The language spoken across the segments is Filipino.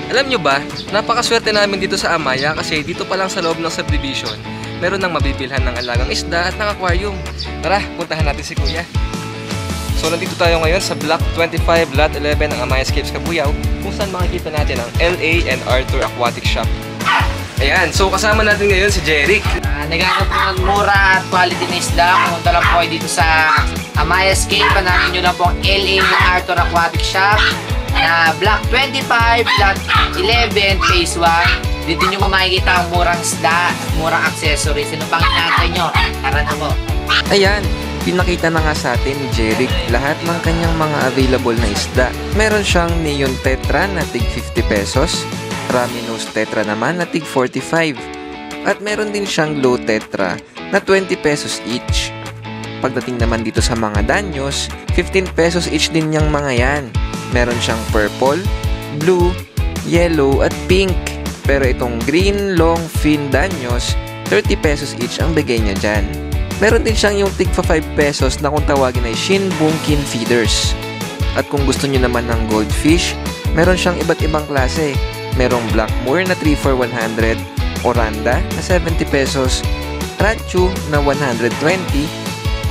Alam nyo ba, napakaswerte namin dito sa Amaya kasi dito pa lang sa loob ng subdivision, meron nang mabibilhan ng alagang isda at ng aquarium. Tara, puntahan natin si Kuya. So nandito tayo ngayon sa Block 25, Lot 11 ng Amaya Escapes Cabuyao, kung saan makikita natin ang LA and Arthur Aquatic Shop. Ayan, so kasama natin ngayon si Jeric. Naghanap po ng mura at quality na isda. Pumunta lang po kayo dito sa Amaya Escape. Hanapin nyo lang po ang LA and Arthur Aquatic Shop na Block 25, Lot 11, Phase 1. Dito nyo makikita ang murang isda at murang accessories. Sino pang inaantay nyo? Tara na po. Ayan, pinakita na nga sa atin ni Jeric lahat ng kanyang mga available na isda. Meron siyang Neon Tetra na tig 50 pesos, Raminos Tetra naman na tig 45, at meron din siyang Low Tetra na 20 pesos each. Pagdating naman dito sa mga danyos, 15 pesos each din yung mga yan. Meron siyang purple, blue, yellow at pink. Pero itong green long fin danyos, 30 pesos each ang bigay niya dyan. Meron din siyang yung tigpa 5 pesos na kung tawagin ay Shinbunkin feeders. At kung gusto niyo naman ng goldfish, meron siyang iba't ibang klase. Merong Blackmore na 3 for 100, Oranda na 70 pesos, Ranchu na 120,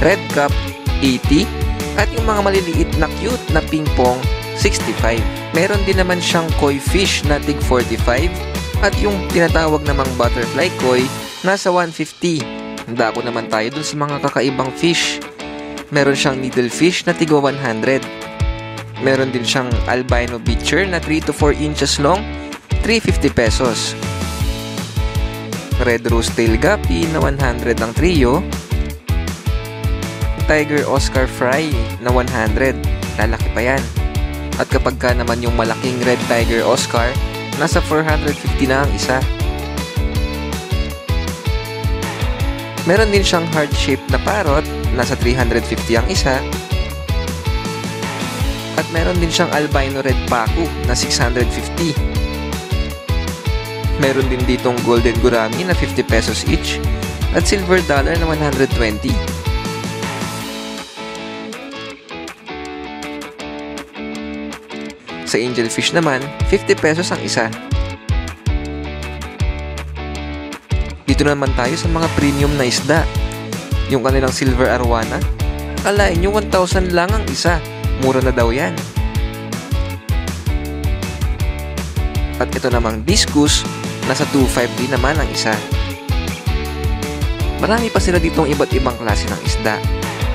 Red Cup 80, at yung mga maliliit na cute na pingpong 65. Meron din naman siyang koi fish na tig 45 at yung tinatawag namang butterfly koi nasa 150. Dako naman tayo dun sa mga kakaibang fish. Meron siyang needlefish na tigo 100. Meron din siyang albino beacher na 3 to 4 inches long, 350 pesos. Red rose tail guppy na 100 ang trio. Tiger Oscar fry na 100. Lalaki pa yan. At kapag ka naman yung malaking red tiger Oscar, nasa 450 na ang isa. Meron din siyang heart-shaped na parrot, nasa 350 ang isa. At meron din siyang albino red paku na 650. Meron din ditong golden gourami na 50 pesos each at silver dollar na 120. Sa angelfish naman, 50 pesos ang isa. Dito naman tayo sa mga premium na isda. Yung kanilang silver arwana, akalain nyo 1,000 lang ang isa. Mura na daw yan. At ito namang discus, nasa 2,500 din naman ang isa. Marami pa sila ditong iba't ibang klase ng isda.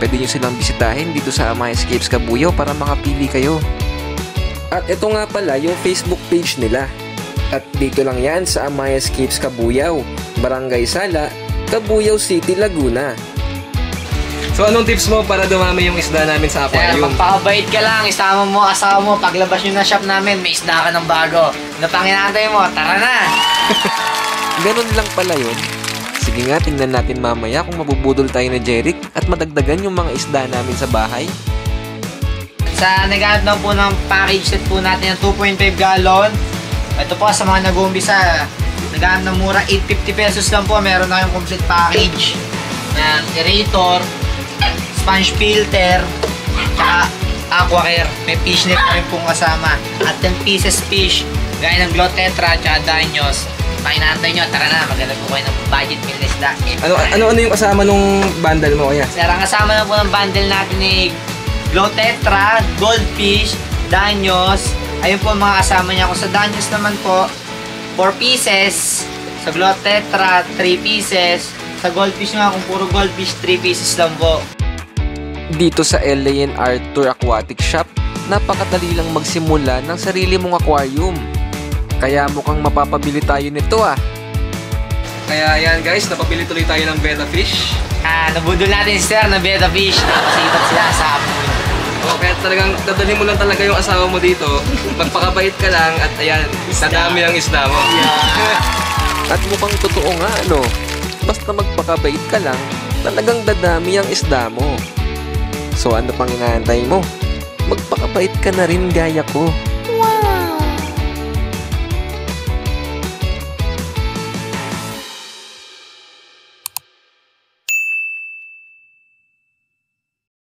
Pwede nyo silang bisitahin dito sa Amaya Escapes Cabuyao para makapili kayo. At ito nga pala yung Facebook page nila. At dito lang yan sa Amaya Escapes Cabuyao, Barangay Sala, Cabuyao City, Laguna. So anong tips mo para dumami yung isda namin sa aquarium? Magpakabait ka lang, isama mo, asawa mo, paglabas nyo na shop namin, may isda ka ng bago. Ano pang inaantay mo? Tara na! Ganun lang pala yun. Sige nga, tingnan natin mamaya kung mabubudol tayo ni Jeric at madagdagan yung mga isda namin sa bahay. Sa nag-add lang po ng package set po natin ng 2.5 gallon. Ito po sa mga nag-uumpisa, nag-add ng mura 850 pesos lang po. Meron na yung complete package ng aerator, sponge filter, tsaka aquacare. May fish net na rin pong kasama. At 10 pieces fish, gaya ng Glow Tetra, tsaka Danyos. Pakinaantay nyo, tara na, maganda po kayo ng budget meal na isda. Ano yung kasama nung bundle mo, Kuya? Sir, ang kasama na po ng bundle natin ni Glow Tetra, Goldfish, Danyos. Ayun po mga kasama niya. Kung sa Danyos naman po, 4 pieces. Sa Glow Tetra, 3 pieces. Sa Goldfish nga, kung puro Goldfish, 3 pieces lang po. Dito sa LA and Arthur Aquatic Shop, napakadali lang magsimula ng sarili mong aquarium. Kaya mukhang mapapabili tayo nito ah. Kaya yan guys, napabili tuloy tayo ng betta fish. Nabudol natin si Sir na betta fish. Nakasipat sila sa apoy. Kaya talagang dadalhin mo lang talaga yung asawa mo dito. Magpakabait ka lang at ayan, dadami ang isda mo. At mukhang totoo nga ano, basta magpakabait ka lang, talagang dadami ang isda mo. So ano pang inaantay mo? Magpakabait ka na rin gaya ko. Wow!